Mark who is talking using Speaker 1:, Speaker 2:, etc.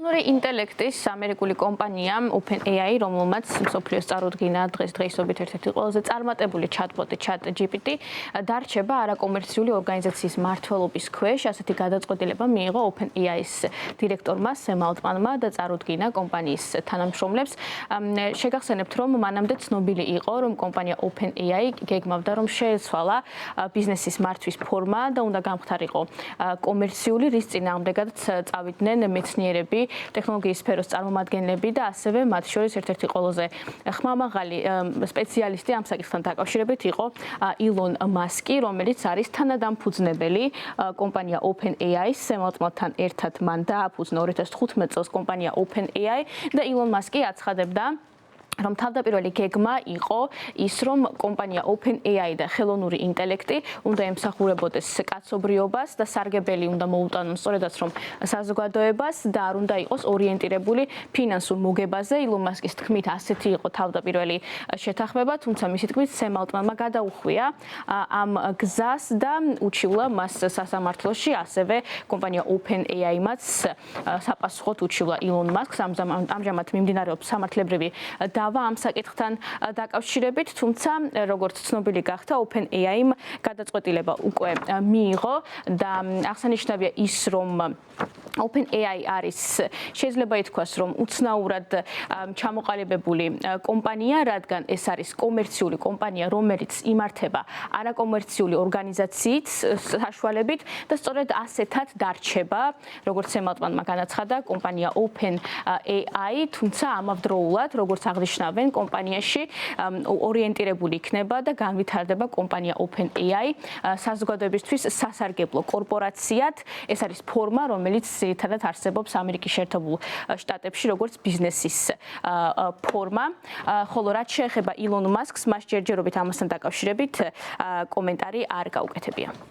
Speaker 1: ინტელექტის ამერიკული კომპანია OpenAI, რომელმაც მსოფლიოს წარუდგინა დღესდღეობით ერთ-ერთი ყველაზე წარმატებული ჩატბოტი ChatGPT დარჩება არაკომერციული ორგანიზაციის მმართველობის ქვეშ. ასეთი გადაწყვეტილება მიიღო OpenAI-ის დირექტორმა სემ ალტმანმა და წარუდგინა კომპანიის თანამშრომლებს. შეგახსენებთ, რომ მანამდე ცნობილი იყო, რომ კომპანია OpenAI გეგმავდა, რომ შეეცვალა ბიზნესის მართვის ფორმა და უნდა გამხდარიყო კომერციული, რის წინააღმდეგაც წავიდნენ მეცნიერები, ტექნოლოგიის სფეროს წარმომადგენლები და ასევე მათ შორის ერთ-ერთი ყველაზე ხმამაღალი სპეციალისტი ამ საკითხთან დაკავშირებით იყო ილონ მასკი, რომელიც არის თანადამფუძნებელი კომპანია OpenAI-ის. სემ ალტმანთან ერთად მან დააფუძნა 2015 წელს კომპანია OpenAI და ილონ მასკი აცხადებდა, რომ თავდაპირველი გეგმა იყო ის, რომ კომპანია OpenAI და ხელოვნური ინტელექტი უნდა ემსახურებოდეს კაცობრიობას და სარგებელი უნდა მოუტანონ სწორედაც რომ საზოგადოებას და არ უნდა იყოს ორიენტირებული ფინანსურ მოგებაზე. ილონ მასკის თქმით, ასეთი იყო თავდაპირველი შეთანხმება, თუმცა მისი თქმით, სემ ალტმანმა გადაუხვია ამ გზას და უჩივლა მას სასამართლოში, ასევე კომპანია OpenAI-მაც საპასუხოდ უჩივლა ილონ მასკს. ამჟამად მიმდინარეობს სამართლებრივი დავა ამ საკითხთან დაკავშირებით, თუმცა როგორც ცნობილი გახდა, OpenAI-მ გადაწყვეტილება უკვე მიიღო და აღსანიშნავია ის, რომ OpenAI არის შეიძლება ითქვას, რომ უცნაურად ჩამოყალიბებული კომპანია, რადგან ეს არის კომერციული კომპანია, რომელიც იმართება არაკომერციული ორგანიზაციით საშუალებით და სწორედ ასეთად დარჩება, როგორც სემ ალტმანმა განაცხადა, კომპანია OpenAI, თუმცა ამავდროულად, როგორც აღნიშნავენ, კომპანიაში ორიენტირებული იქნება და განვითარდება კომპანია OpenAI საზოგადოებისთვის სასარგებლო კორპორაციად. ეს არის ფორმა, რომელიც ძირითადად არსებობს ამერიკის შეერთებულ შტატებში, როგორც ბიზნესის ფორმა. ხოლო რაც შეეხება ილონ მასკს, მას ჯერჯერობით ამასთან დაკავშირებით კომენტარი არ გაუკეთებია.